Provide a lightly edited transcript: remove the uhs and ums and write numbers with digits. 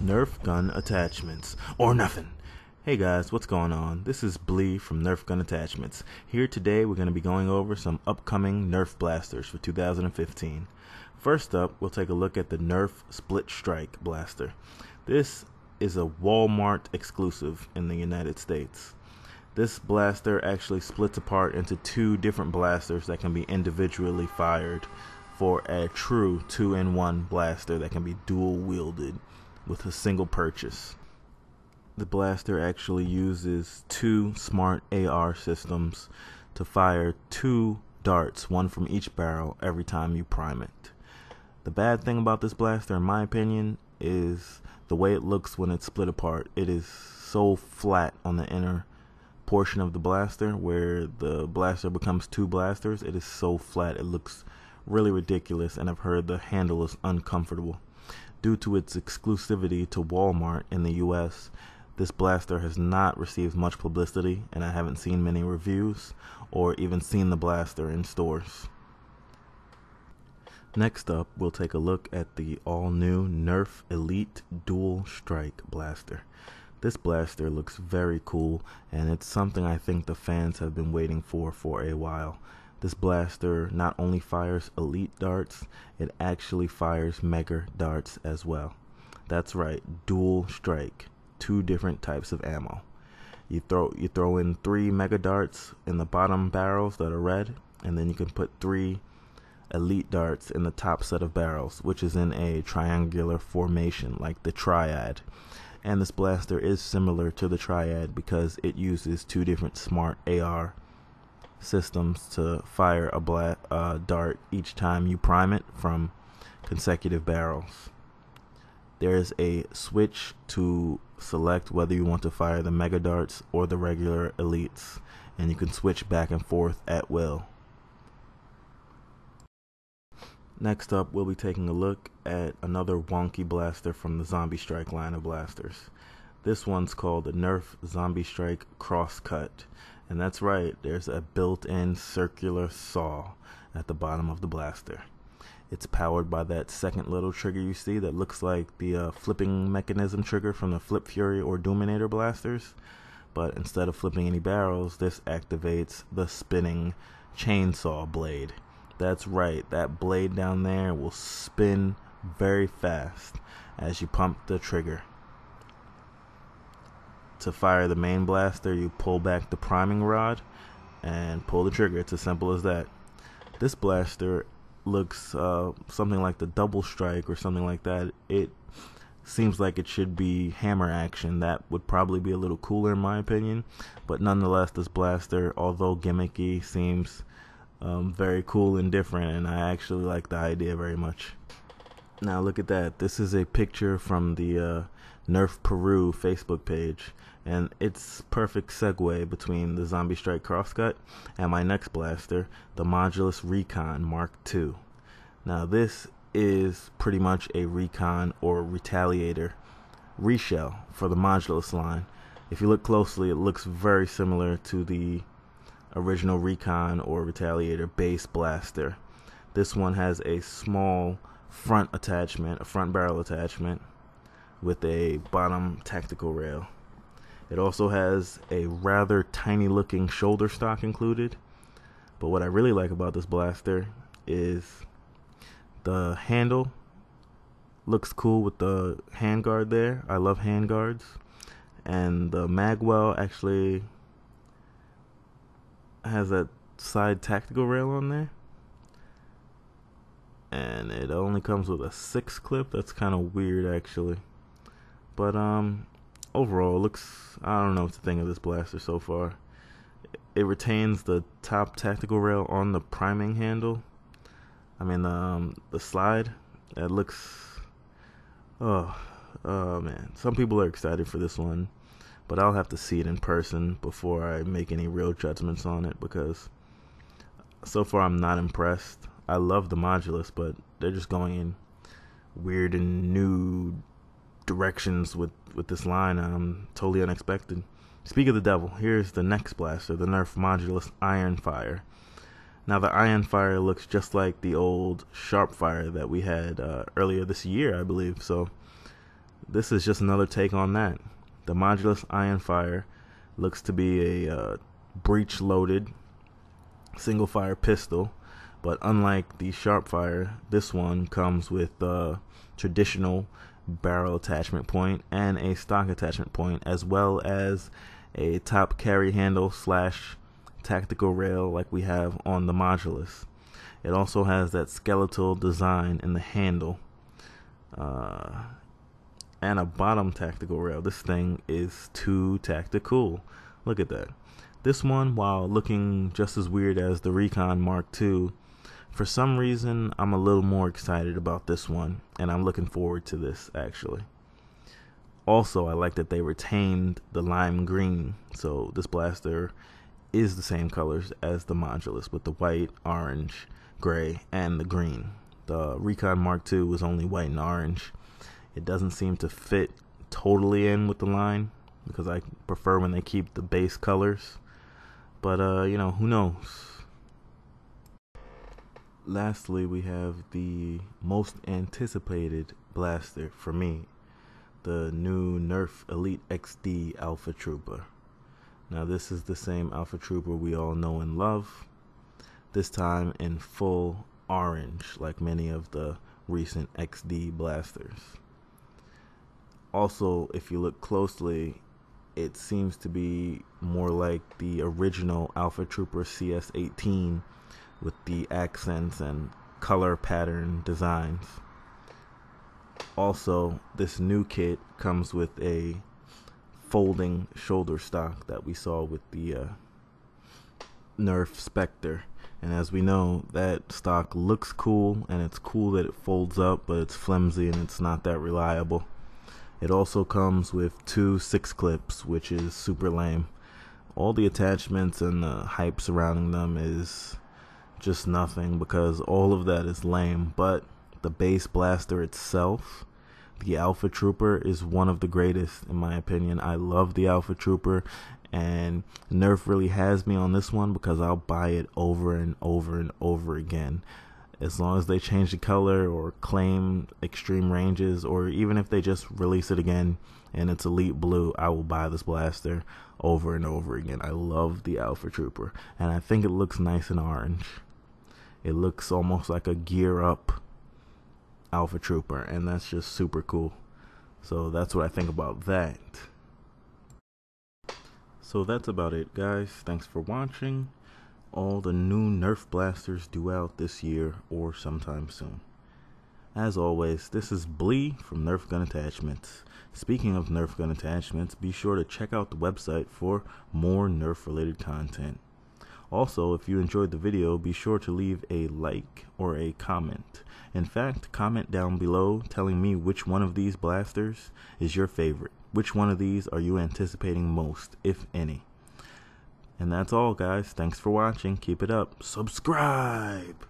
Nerf gun attachments, or nothing. Hey guys, what's going on? This is Blee from Nerf Gun Attachments. Here today we're going to be going over some upcoming Nerf blasters for 2015. First up, we'll take a look at the Nerf Split Strike blaster. This is a Walmart exclusive in the United States. This blaster actually splits apart into two different blasters that can be individually fired for a true 2-in-1 blaster that can be dual-wielded with a single purchase. The blaster actually uses two smart AR systems to fire two darts, one from each barrel, every time you prime it. The bad thing about this blaster, in my opinion, is the way it looks when it's split apart. It is so flat on the inner portion of the blaster where the blaster becomes two blasters. It is so flat, it looks really ridiculous, and I've heard the handle is uncomfortable. Due to its exclusivity to Walmart in the US, this blaster has not received much publicity, and I haven't seen many reviews or even seen the blaster in stores. Next up, we'll take a look at the all-new Nerf Elite Dual-Strike blaster. This blaster looks very cool, and it's something I think the fans have been waiting for a while. This blaster not only fires elite darts, it actually fires mega darts as well. That's right, dual strike, two different types of ammo. You throw in 3 mega darts in the bottom barrels that are red, and then you can put 3 elite darts in the top set of barrels, which is in a triangular formation like the triad. And this blaster is similar to the triad because it uses two different smart AR systems to fire a dart each time you prime it from consecutive barrels. There's a switch to select whether you want to fire the mega darts or the regular elites, and you can switch back and forth at will. Next up, we'll be taking a look at another wonky blaster from the Zombie Strike line of blasters. This one's called the Nerf Zombie Strike CrossCut. And that's right, there's a built-in circular saw at the bottom of the blaster. It's powered by that second little trigger you see that looks like the flipping mechanism trigger from the Flip Fury or Doominator blasters. But instead of flipping any barrels, this activates the spinning chainsaw blade. That's right, that blade down there will spin very fast as you pump the trigger. To fire the main blaster, you pull back the priming rod and pull the trigger. It's as simple as that. This blaster looks something like the Double Strike or something like that. It seems like it should be hammer action. That would probably be a little cooler in my opinion, but nonetheless, this blaster, although gimmicky, seems very cool and different, and I actually like the idea very much. Now look at that. This is a picture from the Nerf Peru Facebook page, and it's perfect segue between the Zombie Strike CrossCut and my next blaster, the Modulus Recon Mark II. Now this is pretty much a Recon or Retaliator reshell for the Modulus line. If you look closely, it looks very similar to the original Recon or Retaliator base blaster. This one has a small front attachment, a front barrel attachment with a bottom tactical rail. It also has a rather tiny looking shoulder stock included, but what I really like about this blaster is the handle. Looks cool with the handguard there. I love handguards. And the magwell actually has that side tactical rail on there, and it only comes with a 6 clip. That's kind of weird actually, but overall it looks, I don't know what to think of this blaster so far. It retains the top tactical rail on the priming handle. I mean the slide. It looks, oh man, some people are excited for this one, but I'll have to see it in person before I make any real judgments on it, because so far I'm not impressed. I love the Modulus, but they're just going in weird and new directions with this line. Totally unexpected. Speak of the devil, here's the next blaster, the Nerf Modulus Ironfire. Now the Ironfire looks just like the old SharpFire that we had earlier this year, I believe, so this is just another take on that. The Modulus Iron Fire looks to be a breech-loaded single-fire pistol, but unlike the SharpFire, this one comes with a traditional barrel attachment point and a stock attachment point, as well as a top carry handle / tactical rail like we have on the Modulus. It also has that skeletal design in the handle and a bottom tactical rail. This thing is too tacti-cool. Look at that. This one, while looking just as weird as the Recon Mark II, for some reason I'm a little more excited about this one, and I'm looking forward to this actually. Also, I like that they retained the lime green, so this blaster is the same colors as the Modulus with the white, orange, gray, and the green. The Recon Mark II was only white and orange. It doesn't seem to fit totally in with the line because I prefer when they keep the base colors, but you know, who knows. Lastly, we have the most anticipated blaster for me, the new Nerf Elite XD Alpha Trooper. Now this is the same Alpha Trooper we all know and love, this time in full orange like many of the recent XD blasters. Also, if you look closely, it seems to be more like the original Alpha Trooper CS18 with the accents and color pattern designs. Also, this new kit comes with a folding shoulder stock that we saw with the Nerf Spectre, and as we know, that stock looks cool, and it's cool that it folds up, but it's flimsy and it's not that reliable. It also comes with 2 6 clips, which is super lame. All the attachments and the hype surrounding them is just nothing because all of that is lame, but the base blaster itself, the Alpha Trooper, is one of the greatest in my opinion. I love the Alpha Trooper, and Nerf really has me on this one because I'll buy it over and over and over again. As long as they change the color or claim extreme ranges, or even if they just release it again and it's Elite Blue, I will buy this blaster over and over again. I love the Alpha Trooper, and I think it looks nice in orange. It looks almost like a gear up Alpha Trooper, and that's just super cool. So that's what I think about that. So that's about it, guys. Thanks for watching. All the new Nerf blasters due out this year or sometime soon. As always, this is Blee from Nerf Gun Attachments. Speaking of Nerf Gun Attachments, be sure to check out the website for more Nerf related content. Also, if you enjoyed the video, be sure to leave a like or a comment. In fact, comment down below telling me which one of these blasters is your favorite. Which one of these are you anticipating most, if any? And that's all, guys. Thanks for watching. Keep it up. Subscribe!